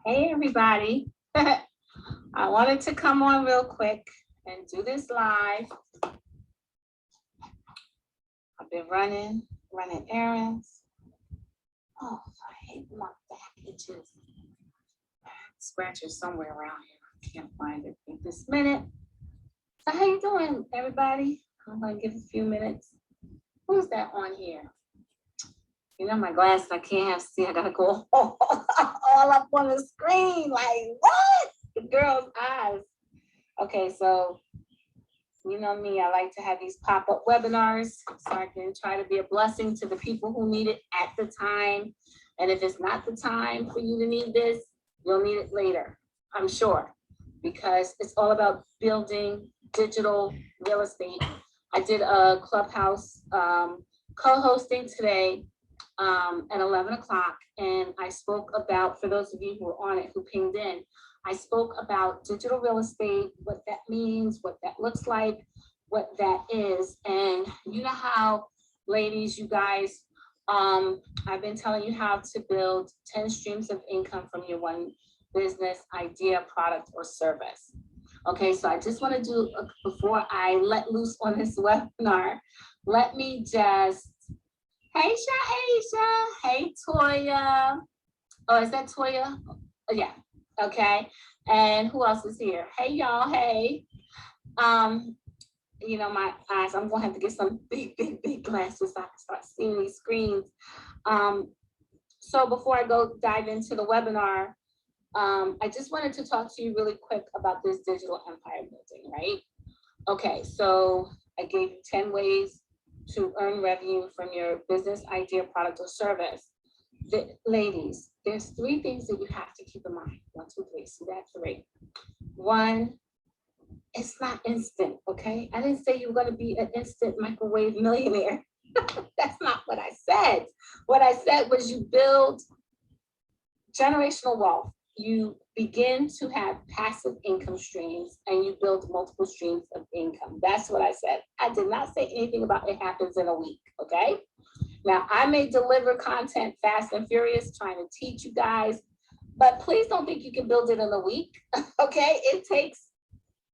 Hey, everybody. I wanted to come on real quick and do this live. I've been running errands. Oh, I hate my back itches. Scratches somewhere around here. I can't find it in this minute. So how you doing, everybody? I'm going to give a few minutes. Who's that on here? You know, my glasses, I can't have see. I got to go all up on the screen. Like, what? The girl's eyes. Okay, so you know me, I like to have these pop-up webinars so I can try to be a blessing to the people who need it at the time. And if it's not the time for you to need this, you'll need it later, I'm sure, because it's all about building digital real estate. I did a Clubhouse co-hosting today at 11 o'clock, and I spoke about, for those of you who are on it, who pinged in, I spoke about digital real estate, what that means, what that looks like, what that is. And you know how, ladies, you guys, I've been telling you how to build 10 streams of income from your one business idea, product, or service. Okay, so I just want to do, before I let loose on this webinar, let me just, hey, Shaisha, hey, Toya. Oh, is that Toya? Oh, yeah. Okay, and who else is here? Hey, y'all. Hey, you know, my eyes, I'm gonna have to get some big glasses so I can start seeing these screens. So before I go dive into the webinar, I just wanted to talk to you really quick about this digital empire building, right? Okay, so I gave you 10 ways to earn revenue from your business idea, product, or service. Ladies, there's 3 things that you have to keep in mind. 1, 2, 3. See that? 3. 1, it's not instant, okay? I didn't say you were going to be an instant microwave millionaire. That's not what I said. What I said was you build generational wealth. You begin to have passive income streams, and you build multiple streams of income. That's what I said. I did not say anything about it happens in a week, okay? Now, I may deliver content fast and furious, trying to teach you guys, but please don't think you can build it in a week, okay? It takes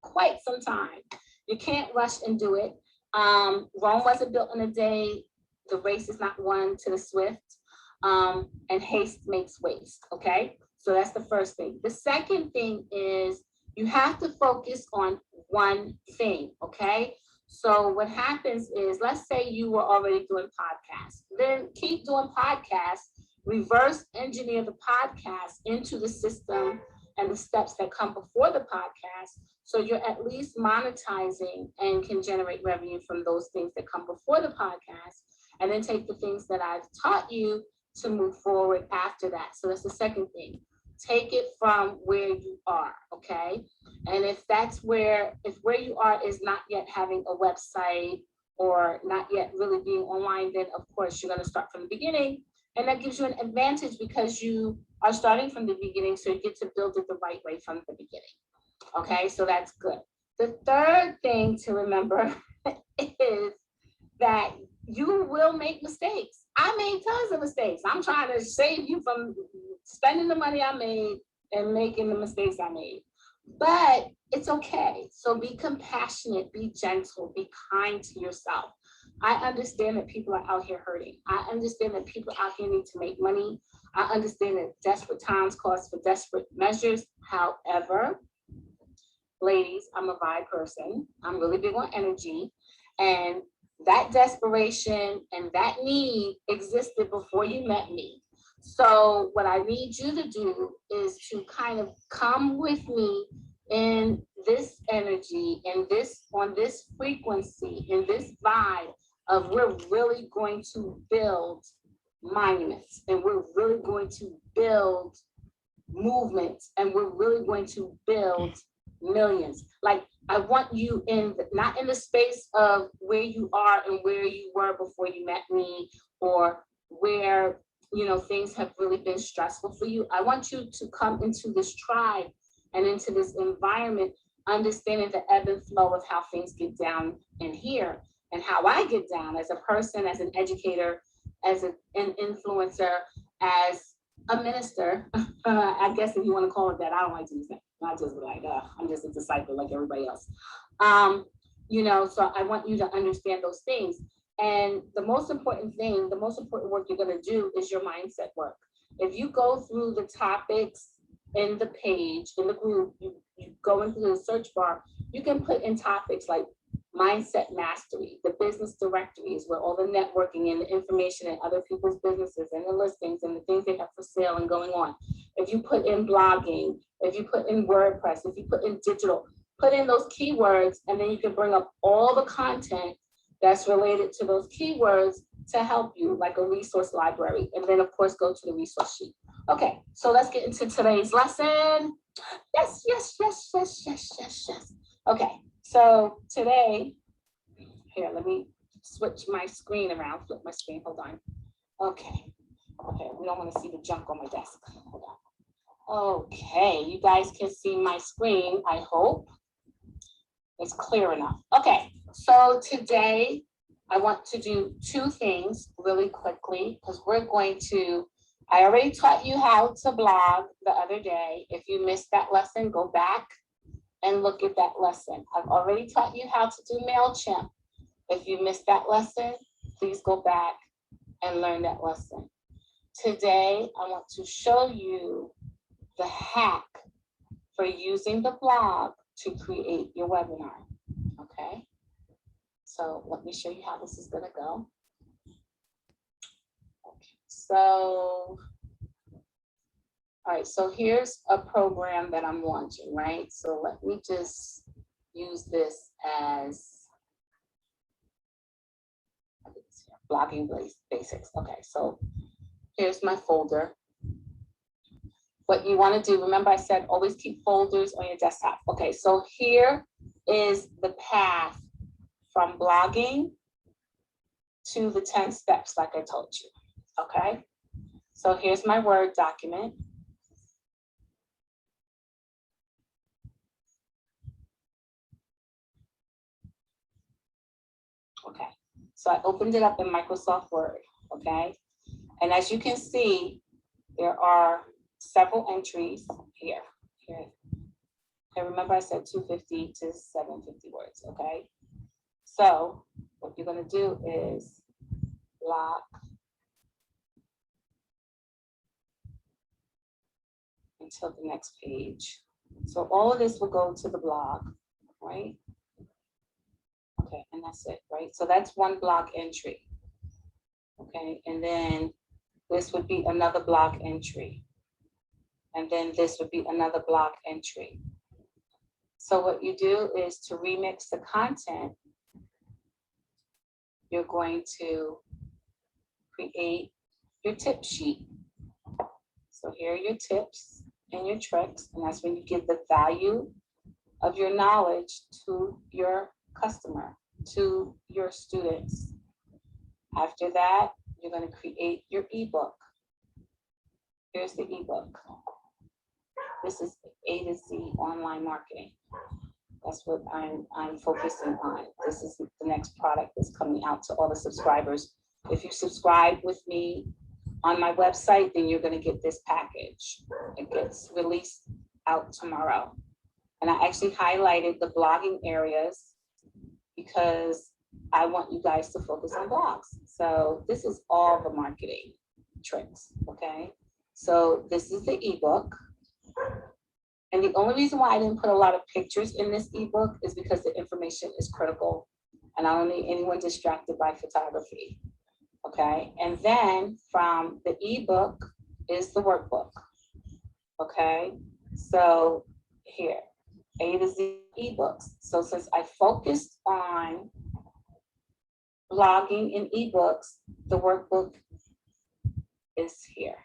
quite some time. You can't rush and do it. Rome wasn't built in a day. The race is not won to the swift, and haste makes waste, okay? So that's the first thing. The second thing is you have to focus on one thing, okay? So what happens is, let's say you were already doing podcasts, then keep doing podcasts, reverse engineer the podcast into the system and the steps that come before the podcast. So you're at least monetizing and can generate revenue from those things that come before the podcast, and then take the things that I've taught you to move forward after that. So that's the second thing. Take it from where you are, okay? And if where you are is not yet having a website or not yet really being online, then of course you're going to start from the beginning. And that gives you an advantage because you are starting from the beginning, so you get to build it the right way from the beginning. Okay, so that's good. The third thing to remember is that you will make mistakes. I made tons of mistakes. I'm trying to save you from spending the money I made and making the mistakes I made. But it's okay. So be compassionate, be gentle, be kind to yourself. I understand that people are out here hurting. I understand that people out here need to make money. I understand that desperate times calls for desperate measures. However, ladies, I'm a vibe person. I'm really big on energy. And that desperation and that need existed before you met me. So what I need you to do is to kind of come with me in this energy, in this, on this frequency, in this vibe of we're really going to build monuments, and we're really going to build movements, and we're really going to build millions. Like, I want you not in the space of where you are and where you were before you met me, or where, things have really been stressful for you. I want you to come into this tribe and into this environment, understanding the ebb and flow of how things get down in here, and how I get down as a person, as an educator, as an influencer, as a minister, I guess if you want to call it that, I don't like to use that. I just be like, I'm just a disciple like everybody else. You know, so I want you to understand those things. And the most important thing, the most important work you're going to do is your mindset work. If you go through the topics in the page, in the group, you go into the search bar, you can put in topics like mindset mastery, the business directories where all the networking and the information and other people's businesses and the listings and the things they have for sale and going on. If you put in blogging, if you put in WordPress, if you put in digital, put in those keywords, and then you can bring up all the content that's related to those keywords to help you, like a resource library. And then of course, go to the resource sheet. Okay, so let's get into today's lesson. Yes, yes, yes, yes, yes, yes, yes. Okay, so today, here, let me switch my screen around, flip my screen, hold on. Okay, okay, we don't want to see the junk on my desk. Hold on. Okay, you guys can see my screen, I hope. It's clear enough. Okay, so today I want to do two things really quickly because we're going to, I already taught you how to blog the other day. If you missed that lesson, go back and look at that lesson. I've already taught you how to do MailChimp. If you missed that lesson, please go back and learn that lesson. Today, I want to show you the hack for using the blog to create your webinar, okay? So let me show you how this is gonna go. Okay, so, all right, so here's a program that I'm launching, right? So let me just use this as blogging basics. Okay, so here's my folder. What you want to do, remember I said always keep folders on your desktop. Okay, so here is the path from blogging to the 10 steps like I told you. Okay, so here's my Word document. Okay, so I opened it up in Microsoft Word, okay? And as you can see, there are several entries here. Okay, remember I said 250 to 750 words, okay? So what you're gonna do is lock until the next page. So all of this will go to the blog, right? Okay, and that's it, right? So that's one blog entry. Okay, and then this would be another blog entry. And then this would be another blog entry. So what you do is to remix the content, you're going to create your tip sheet. So here are your tips and your tricks, and that's when you give the value of your knowledge to your customer, to your students. After that, you're going to create your ebook. Here's the ebook. This is A to Z online marketing. That's what I'm focusing on. This is the next product that's coming out to all the subscribers. If you subscribe with me on my website, then you're going to get this package. It gets released out tomorrow. And I actually highlighted the blogging areas because I want you guys to focus on blogs. So this is all the marketing tricks, okay? So this is the ebook. And the only reason why I didn't put a lot of pictures in this ebook is because the information is critical and I don't need anyone distracted by photography, okay? And then from the ebook is the workbook, okay? So here, A to Z ebooks. So since I focused on blogging and ebooks, the workbook is here.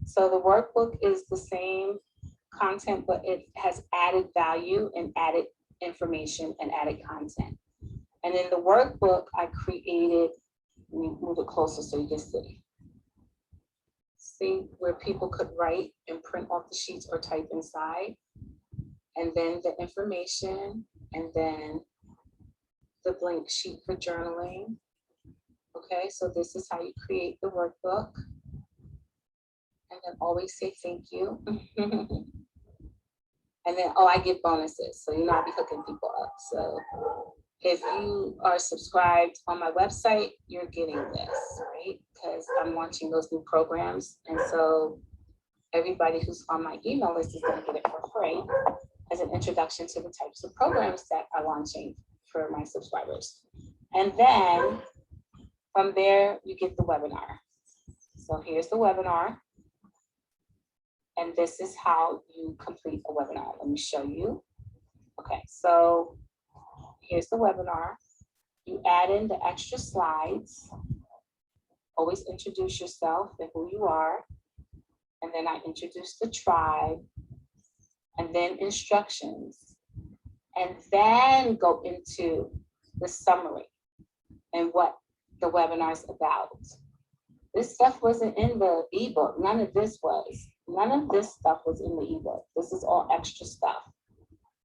So the workbook is the same content, but it has added value and added information and added content. And in the workbook, I created, let me move it closer so you can see. See where people could write and print off the sheets or type inside. And then the information, and then the blank sheet for journaling. Okay, so this is how you create the workbook. and then always say thank you. And then, oh, I give bonuses. So, I be hooking people up. So if you are subscribed on my website, you're getting this, right? Because I'm launching those new programs. And so everybody who's on my email list is going to get it for free as an introduction to the types of programs that are launching for my subscribers. And then from there, you get the webinar. So here's the webinar. And this is how you complete a webinar. Let me show you. Okay, so here's the webinar. You add in the extra slides. Always introduce yourself and who you are. And then I introduce the tribe. And then instructions. And then go into the summary and what the webinar is about. This stuff wasn't in the ebook. None of this was. None of this stuff was in the ebook. This is all extra stuff.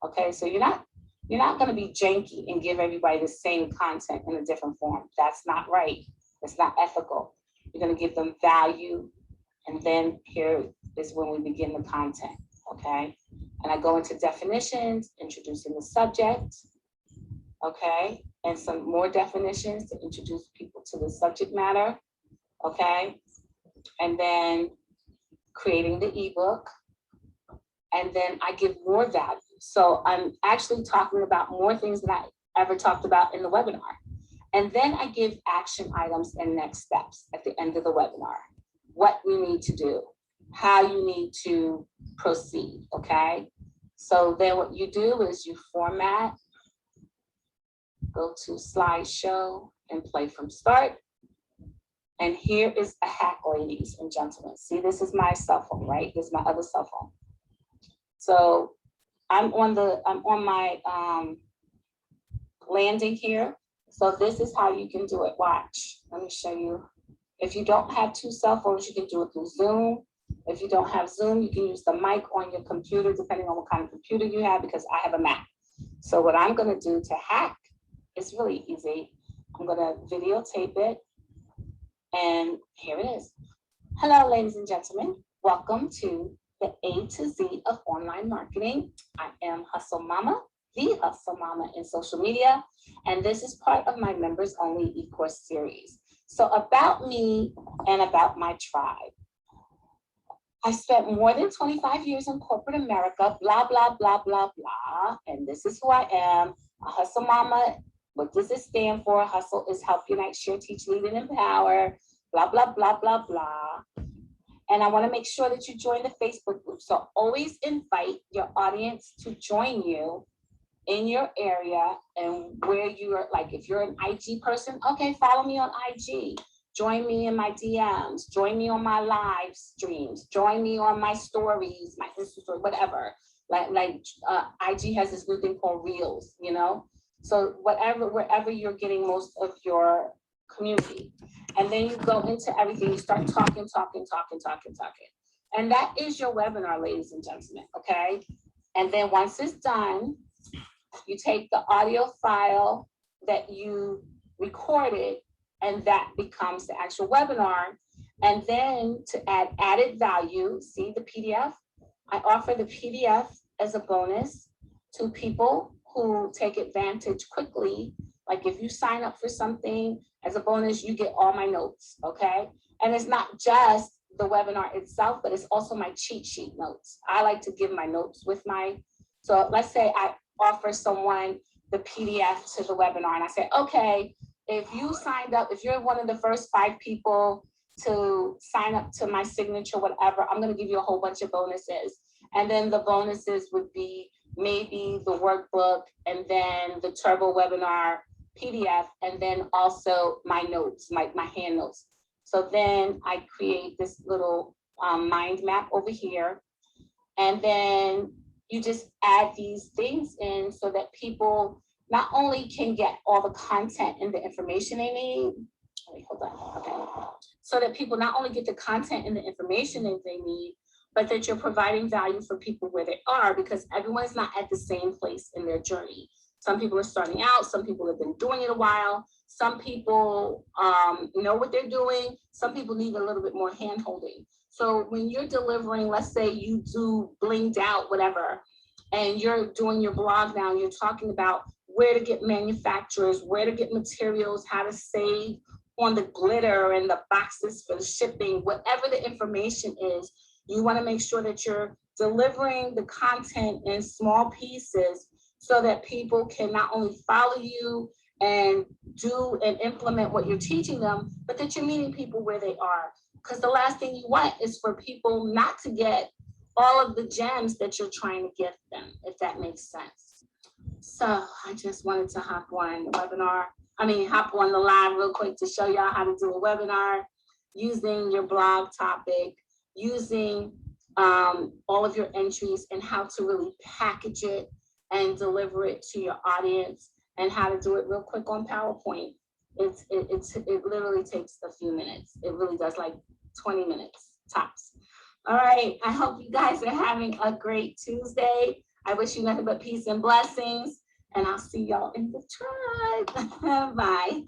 Okay, so you're not going to be janky and give everybody the same content in a different form. That's not right. That's not ethical. You're going to give them value, and then here is when we begin the content. Okay, and I go into definitions, introducing the subject. Okay, and some more definitions to introduce people to the subject matter. Okay, and then creating the ebook, and then I give more value. So I'm actually talking about more things than I ever talked about in the webinar. And then I give action items and next steps at the end of the webinar. What we need to do, how you need to proceed, okay? So then what you do is you format, go to slideshow and play from start. And here is a hack, ladies and gentlemen. See, this is my cell phone, right? This is my other cell phone. So I'm on my landing here. So this is how you can do it. Watch, let me show you. If you don't have two cell phones, you can do it through Zoom. If you don't have Zoom, you can use the mic on your computer, depending on what kind of computer you have, because I have a Mac. So what I'm gonna do to hack, it's really easy. I'm gonna videotape it. And here it is. Hello, ladies and gentlemen. Welcome to the A to Z of online marketing. I am Hustle Mama, the Hustle Mama in social media. And this is part of my members only e-course series. So about me and about my tribe. I spent more than 25 years in corporate America, blah, blah, blah, blah, blah. And this is who I am, a Hustle Mama. What does it stand for? Hustle is help, unite, share, teach, lead, and empower, blah, blah, blah, blah, blah. And I want to make sure that you join the Facebook group. So always invite your audience to join you in your area and where you are, like if you're an IG person, okay, follow me on IG. Join me in my DMs, join me on my live streams, join me on my stories, my Insta story, whatever. Like IG has this new thing called Reels, you know? So wherever you're getting most of your community. And then you go into everything, you start talking. And that is your webinar, ladies and gentlemen, okay? And then once it's done, you take the audio file that you recorded, and that becomes the actual webinar. And then to add added value, see the PDF? I offer the PDF as a bonus to people who take advantage quickly. Like if you sign up for something as a bonus, you get all my notes, okay? And it's not just the webinar itself, but it's also my cheat sheet notes. I like to give my notes with my, so let's say I offer someone the PDF to the webinar and I say, okay, if you signed up, if you're one of the first 5 people to sign up to my signature, whatever, I'm gonna give you a whole bunch of bonuses. And then the bonuses would be maybe the workbook and then the turbo webinar PDF, and then also my notes, my hand notes. So then I create this little mind map over here. And then you just add these things in so that people not only can get all the content and the information they need, wait, hold on, okay. So that people not only get the content and the information that they need, but that you're providing value for people where they are, because everyone is not at the same place in their journey. Some people are starting out, some people have been doing it a while, Some people know what they're doing. Some people need a little bit more hand holding. So when you're delivering, let's say you do blinged out, whatever, and you're doing your blog now, and you're talking about where to get manufacturers, where to get materials, how to save on the glitter and the boxes for the shipping, whatever the information is, you want to make sure that you're delivering the content in small pieces so that people can not only follow you and do and implement what you're teaching them, but that you're meeting people where they are. Because the last thing you want is for people not to get all of the gems that you're trying to give them, if that makes sense. So I just wanted to hop on the live real quick to show y'all how to do a webinar using your blog topic, using all of your entries, and how to really package it and deliver it to your audience, and how to do it real quick on PowerPoint. It literally takes a few minutes. It really does, like 20 minutes tops. All right, I hope you guys are having a great Tuesday. I wish you nothing but peace and blessings, and I'll see y'all in the tribe. Bye.